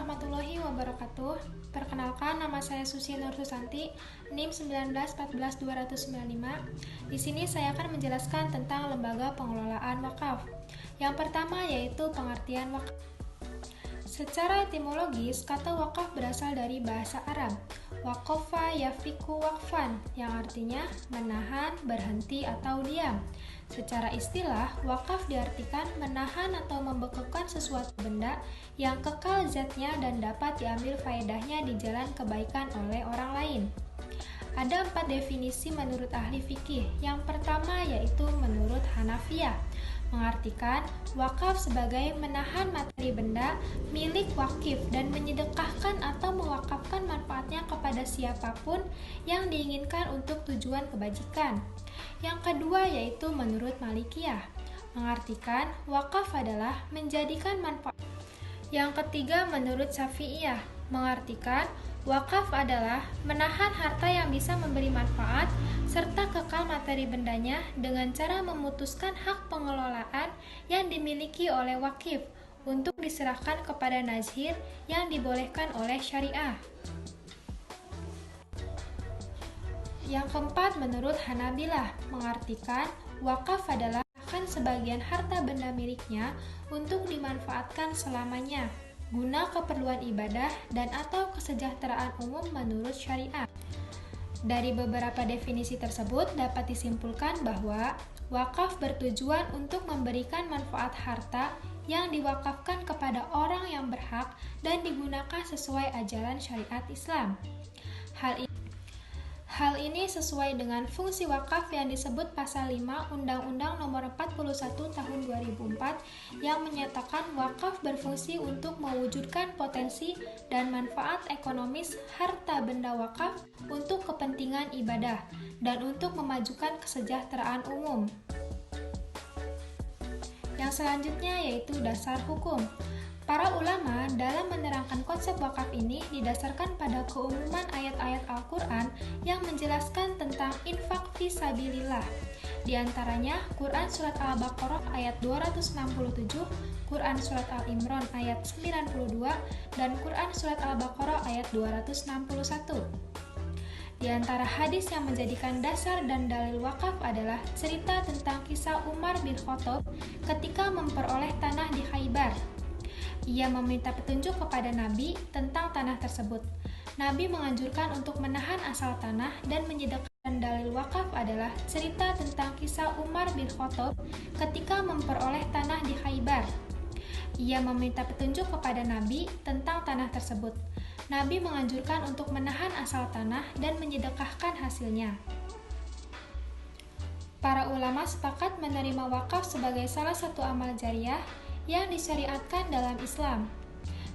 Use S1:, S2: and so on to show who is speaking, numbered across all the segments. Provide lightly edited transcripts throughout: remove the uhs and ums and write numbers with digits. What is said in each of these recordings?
S1: warahmatullahi wabarakatuh. Perkenalkan, nama saya Susi Nur Susanti, NIM 1914295. Di sini saya akan menjelaskan tentang lembaga pengelolaan wakaf. Yang pertama yaitu pengertian wakaf. Secara etimologis, kata wakaf berasal dari bahasa Arab, waqafa yafiku waqfan, yang artinya menahan, berhenti, atau diam. Secara istilah, wakaf diartikan menahan atau membekukan sesuatu benda yang kekal zatnya dan dapat diambil faedahnya di jalan kebaikan oleh orang lain. Ada 4 definisi menurut ahli fikih. Yang pertama yaitu menurut Hanafiyah, mengartikan wakaf sebagai menahan materi benda milik wakif dan menyedekahkan atau mewakafkan manfaatnya kepada siapapun yang diinginkan untuk tujuan kebajikan. Yang kedua yaitu menurut Malikiyah, mengartikan wakaf adalah menjadikan manfaat. Yang ketiga menurut Syafi'iyah, mengartikan wakaf adalah menahan harta yang bisa memberi manfaat serta kekal materi bendanya dengan cara memutuskan hak pengelolaan yang dimiliki oleh wakif untuk diserahkan kepada nazhir yang dibolehkan oleh syariah. Yang keempat menurut Hanabilah, mengartikan wakaf adalah menyerahkan sebagian harta benda miliknya untuk dimanfaatkan selamanya guna keperluan ibadah dan atau kesejahteraan umum menurut syariat. Dari beberapa definisi tersebut dapat disimpulkan bahwa wakaf bertujuan untuk memberikan manfaat harta yang diwakafkan kepada orang yang berhak dan digunakan sesuai ajaran syariat Islam. Hal ini sesuai dengan fungsi wakaf yang disebut pasal 5 Undang-Undang Nomor 41 Tahun 2004 yang menyatakan wakaf berfungsi untuk mewujudkan potensi dan manfaat ekonomis harta benda wakaf untuk kepentingan ibadah dan untuk memajukan kesejahteraan umum. Yang selanjutnya yaitu dasar hukum. Para ulama dalam menerangkan konsep wakaf ini didasarkan pada keumuman ayat-ayat Al-Quran yang menjelaskan tentang infak fi sabilillah. Di antaranya Quran Surat Al-Baqarah ayat 267, Quran Surat Al-Imran ayat 92, dan Quran Surat Al-Baqarah ayat 261. Di antara hadis yang menjadikan dasar dan dalil wakaf adalah cerita tentang kisah Umar bin Khattab ketika memperoleh tanah di Khaybar. Ia meminta petunjuk kepada Nabi tentang tanah tersebut. Nabi menganjurkan untuk menahan asal tanah dan menyedekahkan. Dalil wakaf adalah cerita tentang kisah Umar bin Khattab ketika memperoleh tanah di Khaybar. Ia meminta petunjuk kepada Nabi tentang tanah tersebut. Nabi menganjurkan untuk menahan asal tanah dan menyedekahkan hasilnya. Para ulama sepakat menerima wakaf sebagai salah satu amal jariah yang disyariatkan dalam Islam.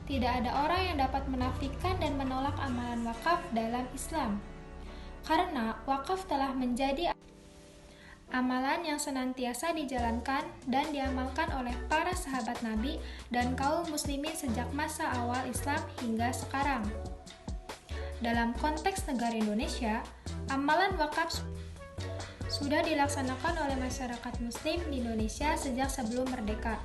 S1: Tidak ada orang yang dapat menafikan dan menolak amalan wakaf dalam Islam. Karena wakaf telah menjadi amalan yang senantiasa dijalankan dan diamalkan oleh para sahabat Nabi dan kaum muslimin sejak masa awal Islam hingga sekarang. Dalam konteks negara Indonesia, amalan wakaf sudah dilaksanakan oleh masyarakat muslim di Indonesia sejak sebelum merdeka.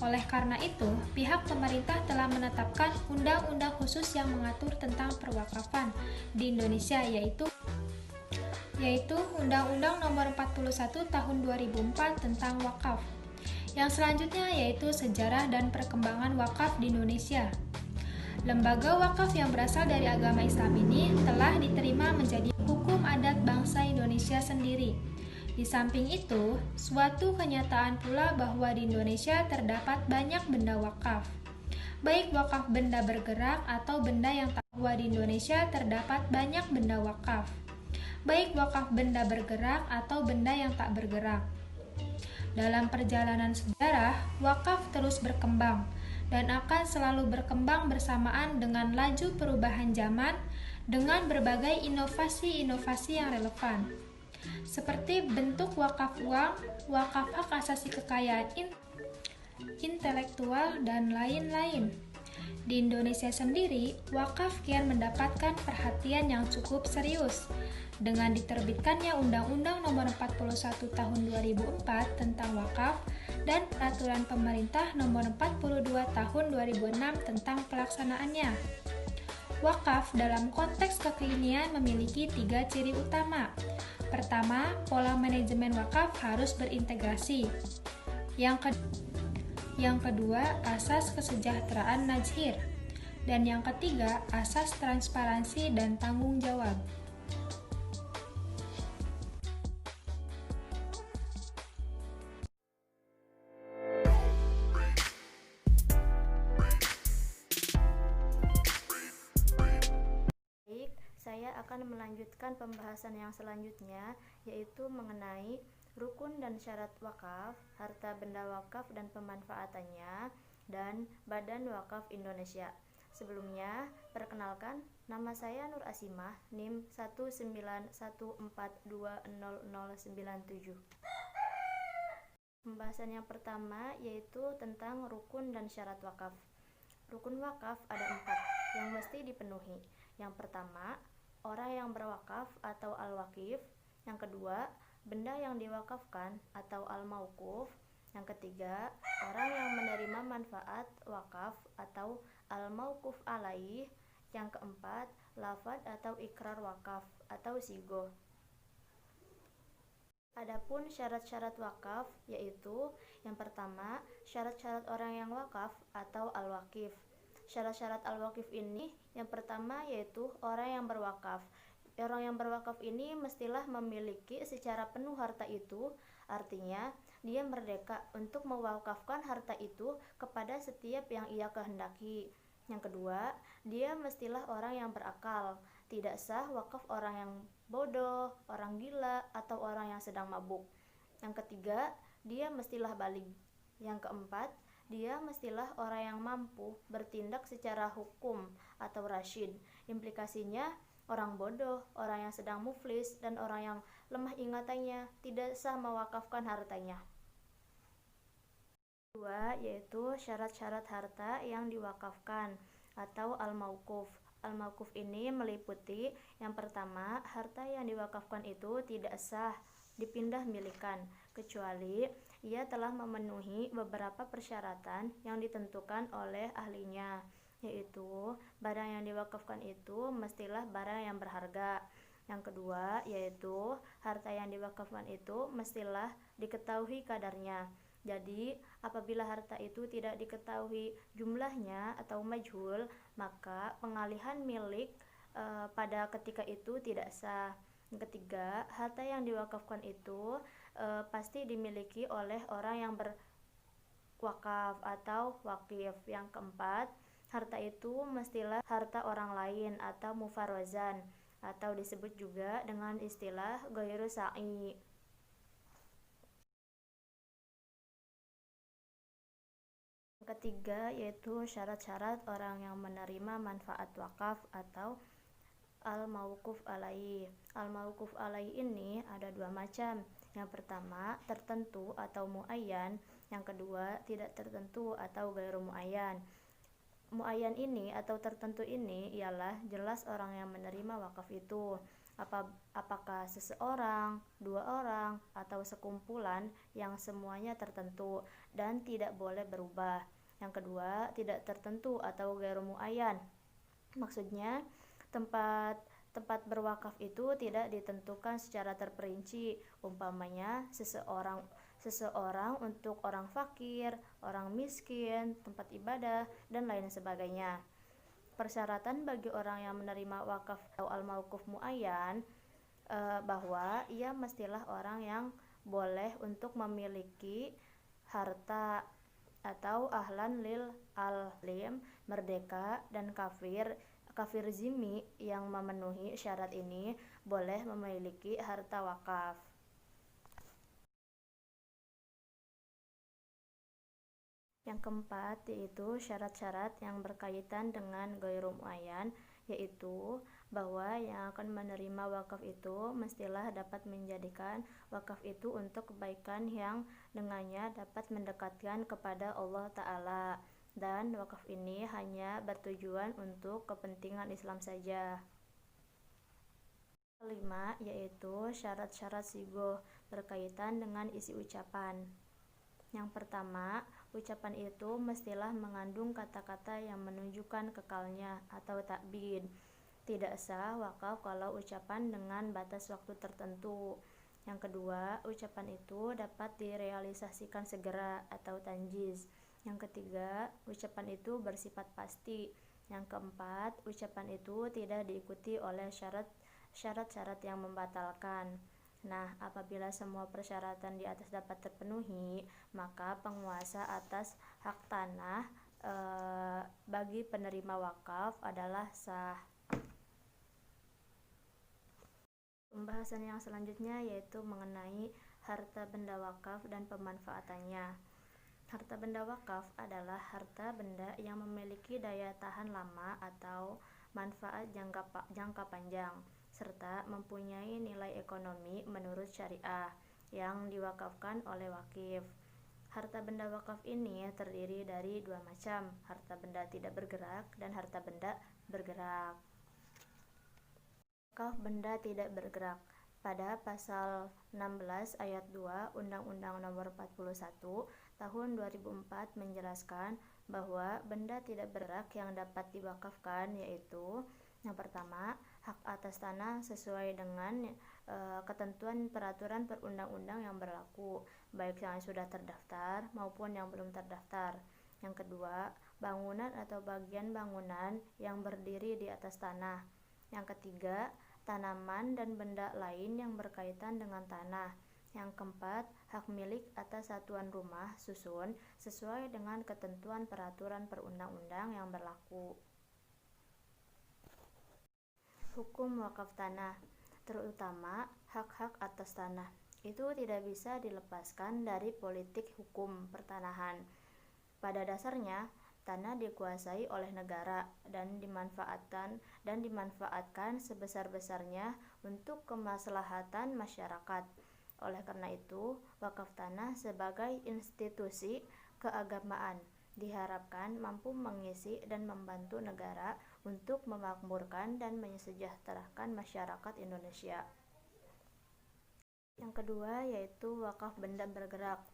S1: Oleh karena itu, pihak pemerintah telah menetapkan undang-undang khusus yang mengatur tentang perwakafan di Indonesia yaitu Undang-Undang Nomor 41 Tahun 2004 tentang wakaf. Yang selanjutnya yaitu sejarah dan perkembangan wakaf di Indonesia. Lembaga wakaf yang berasal dari agama Islam ini telah diterima menjadi hukum adat bangsa Indonesia sendiri. Di samping itu, suatu kenyataan pula bahwa di Indonesia terdapat banyak benda wakaf. Baik wakaf benda bergerak atau benda yang tak bahwa di Indonesia terdapat banyak benda wakaf. Baik wakaf benda bergerak atau benda yang tak bergerak. Dalam perjalanan sejarah, wakaf terus berkembang dan akan selalu berkembang bersamaan dengan laju perubahan zaman dengan berbagai inovasi-inovasi yang relevan. Seperti bentuk wakaf uang, wakaf hak asasi kekayaan intelektual, dan lain-lain. Di Indonesia sendiri, wakaf kian mendapatkan perhatian yang cukup serius. Dengan diterbitkannya Undang-Undang Nomor 41 Tahun 2004 tentang wakaf, dan Peraturan Pemerintah Nomor 42 Tahun 2006 tentang pelaksanaannya. Wakaf dalam konteks kekinian memiliki 3 ciri utama. Pertama, pola manajemen wakaf harus berintegrasi. Yang kedua, asas kesejahteraan najhir. Dan yang ketiga, asas transparansi dan tanggung jawab.
S2: Saya akan melanjutkan pembahasan yang selanjutnya, yaitu mengenai rukun dan syarat wakaf, harta benda wakaf dan pemanfaatannya, dan Badan Wakaf Indonesia. Sebelumnya, perkenalkan, nama saya Nur Asimah, NIM 191420097. Pembahasan yang pertama yaitu tentang rukun dan syarat wakaf. Rukun wakaf ada 4 yang mesti dipenuhi. Yang pertama, orang yang berwakaf atau al-wakif. Yang kedua, benda yang diwakafkan atau al-mauquf. Yang ketiga, orang yang menerima manfaat wakaf atau al-mauquf alaih. Yang keempat, lafadz atau ikrar wakaf atau sigoh. Adapun syarat-syarat wakaf yaitu yang pertama, syarat-syarat orang yang wakaf atau al-wakif. Syarat-syarat al-wakif ini yang pertama yaitu orang yang berwakaf. Orang yang berwakaf ini mestilah memiliki secara penuh harta itu, artinya dia merdeka untuk mewakafkan harta itu kepada setiap yang ia kehendaki. Yang kedua, dia mestilah orang yang berakal. Tidak sah wakaf orang yang bodoh, orang gila, atau orang yang sedang mabuk. Yang ketiga, dia mestilah baligh. Yang keempat, dia mestilah orang yang mampu bertindak secara hukum atau rasyid. Implikasinya, orang bodoh, orang yang sedang muflis, dan orang yang lemah ingatannya tidak sah mewakafkan hartanya. Kedua, yaitu syarat-syarat harta yang diwakafkan atau al-mauquf. Al-mauquf ini meliputi yang pertama, harta yang diwakafkan itu tidak sah dipindah milikan kecuali ia telah memenuhi beberapa persyaratan yang ditentukan oleh ahlinya, yaitu barang yang diwakafkan itu mestilah barang yang berharga. Yang kedua, yaitu harta yang diwakafkan itu mestilah diketahui kadarnya. Jadi, apabila harta itu tidak diketahui jumlahnya atau majhul, maka pengalihan milik pada ketika itu tidak sah. Yang ketiga, harta yang diwakafkan itu pasti dimiliki oleh orang yang berwakaf atau wakif. Yang keempat, harta itu mestilah harta orang lain atau mufarrozan, atau disebut juga dengan istilah ghairu sa'i. Yang ketiga yaitu syarat-syarat orang yang menerima manfaat wakaf atau al-mauquf alaih. Al-mauquf alaih ini ada 2 macam. Yang pertama, tertentu atau muayyan. Yang kedua, tidak tertentu atau ghairu muayyan. Muayyan ini atau tertentu ini ialah jelas orang yang menerima wakaf itu. Apakah seseorang, 2 orang, atau sekumpulan yang semuanya tertentu dan tidak boleh berubah. Yang kedua, tidak tertentu atau ghairu muayyan. Maksudnya, tempat berwakaf itu tidak ditentukan secara terperinci. Umpamanya, seseorang untuk orang fakir, orang miskin, tempat ibadah, dan lain sebagainya. Persyaratan bagi orang yang menerima wakaf atau al-mauquf muayyan bahwa ia mestilah orang yang boleh untuk memiliki harta atau ahlan lil alim, merdeka, dan kafir zimmi yang memenuhi syarat ini boleh memiliki harta wakaf. Yang keempat yaitu syarat-syarat yang berkaitan dengan ghairu muayyan, yaitu bahwa yang akan menerima wakaf itu mestilah dapat menjadikan wakaf itu untuk kebaikan yang dengannya dapat mendekatkan kepada Allah Ta'ala, dan wakaf ini hanya bertujuan untuk kepentingan Islam saja. Kelima yaitu syarat-syarat sigoh berkaitan dengan isi ucapan. Yang pertama, ucapan itu mestilah mengandung kata-kata yang menunjukkan kekalnya atau takbid. Tidak sah wakaf kalau ucapan dengan batas waktu tertentu. Yang kedua, ucapan itu dapat direalisasikan segera atau tanjiz. Yang ketiga, ucapan itu bersifat pasti. Yang keempat, ucapan itu tidak diikuti oleh syarat-syarat yang membatalkan. Nah, apabila semua persyaratan di atas dapat terpenuhi, maka penguasa atas hak tanah bagi penerima wakaf adalah sah. Pembahasan yang selanjutnya yaitu mengenai harta benda wakaf dan pemanfaatannya. Harta benda wakaf adalah harta benda yang memiliki daya tahan lama atau manfaat jangka panjang, serta mempunyai nilai ekonomi menurut syariah yang diwakafkan oleh wakif. Harta benda wakaf ini terdiri dari dua macam, harta benda tidak bergerak dan harta benda bergerak. Wakaf benda tidak bergerak. Pada pasal 16 ayat 2 Undang-Undang Nomor 41 Tahun 2004 menjelaskan bahwa benda tidak bergerak yang dapat diwakafkan yaitu yang pertama, hak atas tanah sesuai dengan ketentuan peraturan perundang-undang yang berlaku, baik yang sudah terdaftar maupun yang belum terdaftar. Yang kedua, bangunan atau bagian bangunan yang berdiri di atas tanah. Yang ketiga, tanaman dan benda lain yang berkaitan dengan tanah. Yang keempat, hak milik atas satuan rumah susun sesuai dengan ketentuan peraturan perundang-undang yang berlaku. Hukum wakaf tanah, terutama hak-hak atas tanah, itu tidak bisa dilepaskan dari politik hukum pertanahan. Pada dasarnya, tanah dikuasai oleh negara dan dimanfaatkan sebesar-besarnya untuk kemaslahatan masyarakat. Oleh karena itu, wakaf tanah sebagai institusi keagamaan diharapkan mampu mengisi dan membantu negara untuk memakmurkan dan mensejahterakan masyarakat Indonesia. Yang kedua yaitu wakaf benda bergerak.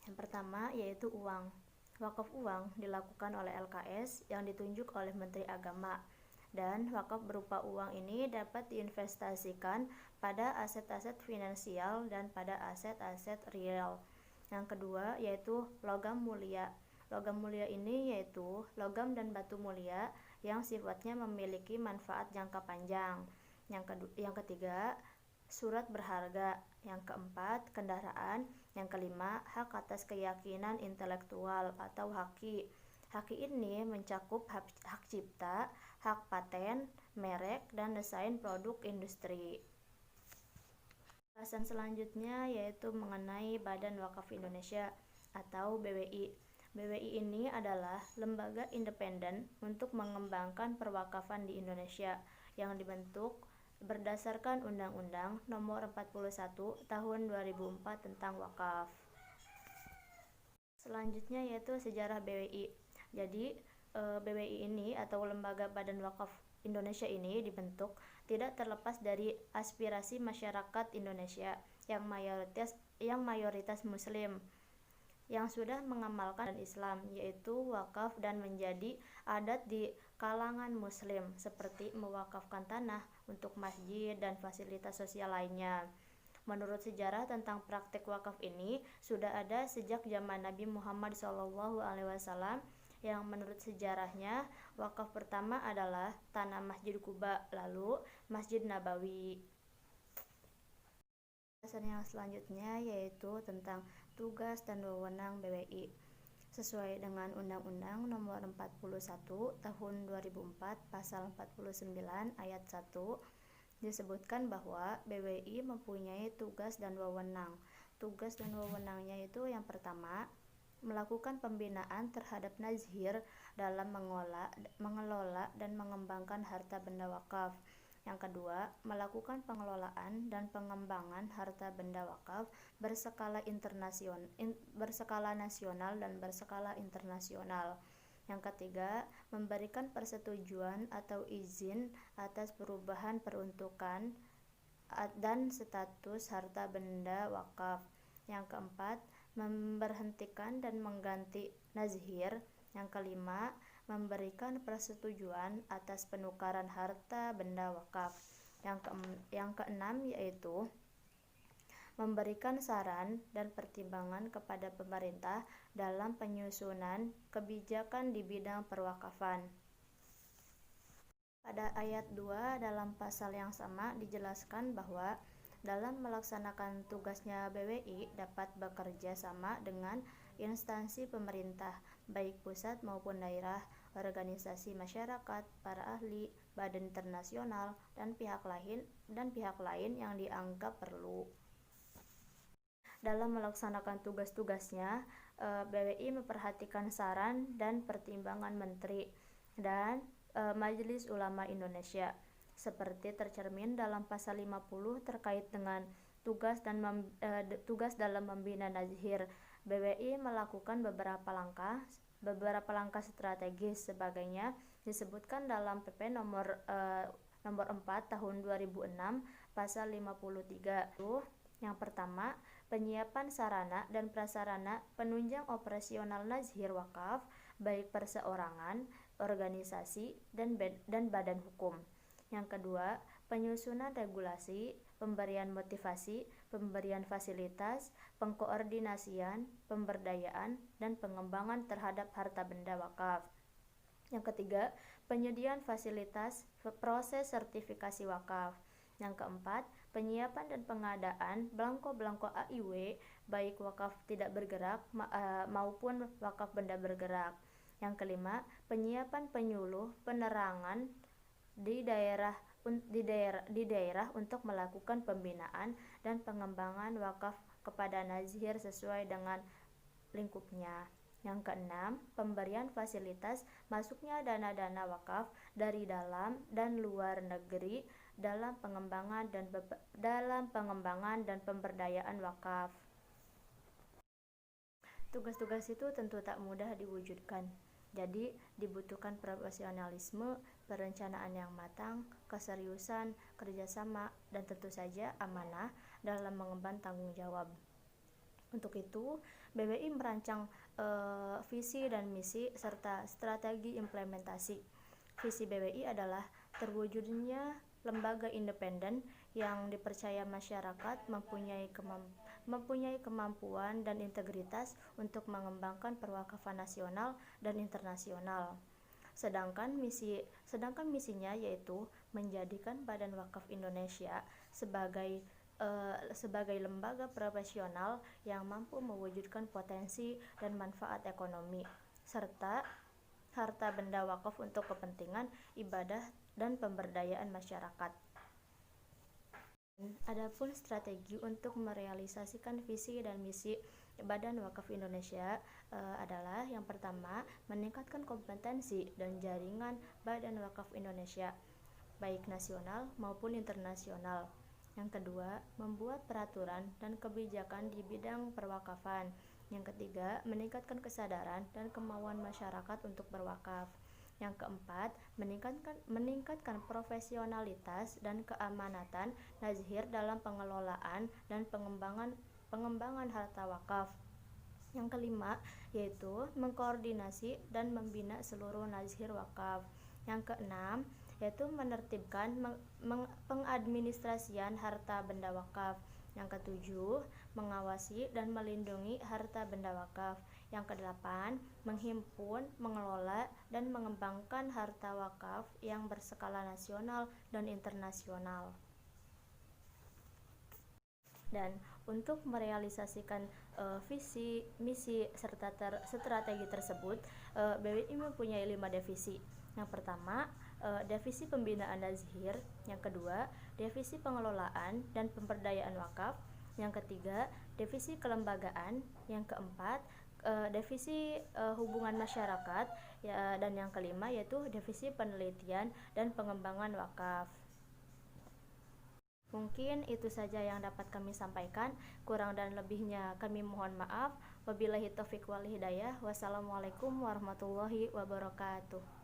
S2: Yang pertama yaitu uang. Wakaf uang dilakukan oleh LKS yang ditunjuk oleh Menteri Agama, dan wakaf berupa uang ini dapat diinvestasikan pada aset-aset finansial dan pada aset-aset real. Yang kedua yaitu logam mulia. Logam mulia ini yaitu logam dan batu mulia yang sifatnya memiliki manfaat jangka panjang. Yang ketiga, surat berharga. Yang keempat, kendaraan. Yang kelima, hak atas keyakinan intelektual atau haki. Haki ini mencakup hak cipta, hak paten, merek, dan desain produk industri. Bahasan selanjutnya yaitu mengenai Badan Wakaf Indonesia atau BWI. BWI ini adalah lembaga independen untuk mengembangkan perwakafan di Indonesia yang dibentuk berdasarkan Undang-Undang Nomor 41 Tahun 2004 tentang wakaf. Selanjutnya yaitu sejarah BWI. Jadi BWI ini atau Lembaga Badan Wakaf Indonesia ini dibentuk tidak terlepas dari aspirasi masyarakat Indonesia yang mayoritas Muslim yang sudah mengamalkan Islam, yaitu wakaf dan menjadi adat di kalangan Muslim seperti mewakafkan tanah untuk masjid dan fasilitas sosial lainnya. Menurut sejarah tentang praktik wakaf ini sudah ada sejak zaman Nabi Muhammad SAW, yang menurut sejarahnya wakaf pertama adalah tanah Masjid Quba, lalu Masjid Nabawi. Bahasan yang selanjutnya yaitu tentang tugas dan wewenang BWI. Sesuai dengan Undang-Undang Nomor 41 Tahun 2004 Pasal 49 Ayat 1 disebutkan bahwa BWI mempunyai tugas dan wewenang. Tugas dan wewenangnya itu yang pertama, melakukan pembinaan terhadap nazhir dalam mengelola dan mengembangkan harta benda wakaf. Yang kedua, melakukan pengelolaan dan pengembangan harta benda wakaf berskala nasional dan berskala internasional. Yang ketiga, memberikan persetujuan atau izin atas perubahan peruntukan dan status harta benda wakaf. Yang keempat, memberhentikan dan mengganti nazhir. Yang kelima, memberikan persetujuan atas penukaran harta benda wakaf. Yang keenam yaitu memberikan saran dan pertimbangan kepada pemerintah dalam penyusunan kebijakan di bidang perwakafan. Pada ayat 2 dalam pasal yang sama dijelaskan bahwa dalam melaksanakan tugasnya BWI dapat bekerja sama dengan instansi pemerintah, baik pusat maupun daerah, organisasi masyarakat, para ahli, badan internasional, dan pihak lain yang dianggap perlu. Dalam melaksanakan tugas-tugasnya, BWI memperhatikan saran dan pertimbangan Menteri dan Majelis Ulama Indonesia, seperti tercermin dalam pasal 50 terkait dengan tugas dalam membina nazhir. BWI melakukan beberapa langkah strategis sebagainya disebutkan dalam PP nomor 4 tahun 2006 pasal 53. Yang pertama, penyiapan sarana dan prasarana penunjang operasional nazhir wakaf baik perseorangan, organisasi, dan badan hukum. Yang kedua, penyusunan regulasi, pemberian motivasi, pemberian fasilitas, pengkoordinasian, pemberdayaan, dan pengembangan terhadap harta benda wakaf. Yang ketiga, penyediaan fasilitas proses sertifikasi wakaf. Yang keempat, penyiapan dan pengadaan belangko-belangko AIW baik wakaf tidak bergerak maupun wakaf benda bergerak. Yang kelima, penyiapan penyuluh penerangan di daerah untuk melakukan pembinaan dan pengembangan wakaf kepada nazhir sesuai dengan lingkupnya. Yang keenam, pemberian fasilitas masuknya dana-dana wakaf dari dalam dan luar negeri dalam pengembangan dan pemberdayaan wakaf. Tugas-tugas itu tentu tak mudah diwujudkan. Jadi dibutuhkan profesionalisme, perencanaan yang matang, keseriusan, kerjasama, dan tentu saja amanah dalam mengemban tanggung jawab. Untuk itu, BWI merancang visi dan misi serta strategi implementasi. Visi BWI adalah terwujudnya lembaga independen yang dipercaya masyarakat mempunyai kemampuan dan integritas untuk mengembangkan perwakafan nasional dan internasional. Sedangkan misinya yaitu menjadikan Badan Wakaf Indonesia sebagai lembaga profesional yang mampu mewujudkan potensi dan manfaat ekonomi serta harta benda wakaf untuk kepentingan ibadah dan pemberdayaan masyarakat. Adapun strategi untuk merealisasikan visi dan misi Badan Wakaf Indonesia adalah yang pertama, meningkatkan kompetensi dan jaringan Badan Wakaf Indonesia baik nasional maupun internasional. Yang kedua, membuat peraturan dan kebijakan di bidang perwakafan. Yang ketiga, meningkatkan kesadaran dan kemauan masyarakat untuk berwakaf. Yang keempat, meningkatkan profesionalitas dan keamanatan nazhir dalam pengelolaan dan pengembangan harta wakaf. Yang kelima, yaitu mengkoordinasi dan membina seluruh nazhir wakaf. Yang keenam, yaitu menertibkan pengadministrasian harta benda wakaf. Yang ketujuh, mengawasi dan melindungi harta benda wakaf. Yang kedelapan, menghimpun, mengelola, dan mengembangkan harta wakaf yang berskala nasional dan internasional. Dan untuk merealisasikan visi, misi, serta strategi tersebut, BWI mempunyai 5 divisi. Yang pertama, divisi pembinaan nazhir. Yang kedua, divisi pengelolaan dan pemberdayaan wakaf. Yang ketiga, divisi kelembagaan. Yang keempat, divisi hubungan masyarakat, dan yang kelima yaitu divisi penelitian dan pengembangan wakaf. Mungkin itu saja yang dapat kami sampaikan. Kurang dan lebihnya kami mohon maaf. Wabillahi taufiq wal hidayah. Wassalamualaikum warahmatullahi wabarakatuh.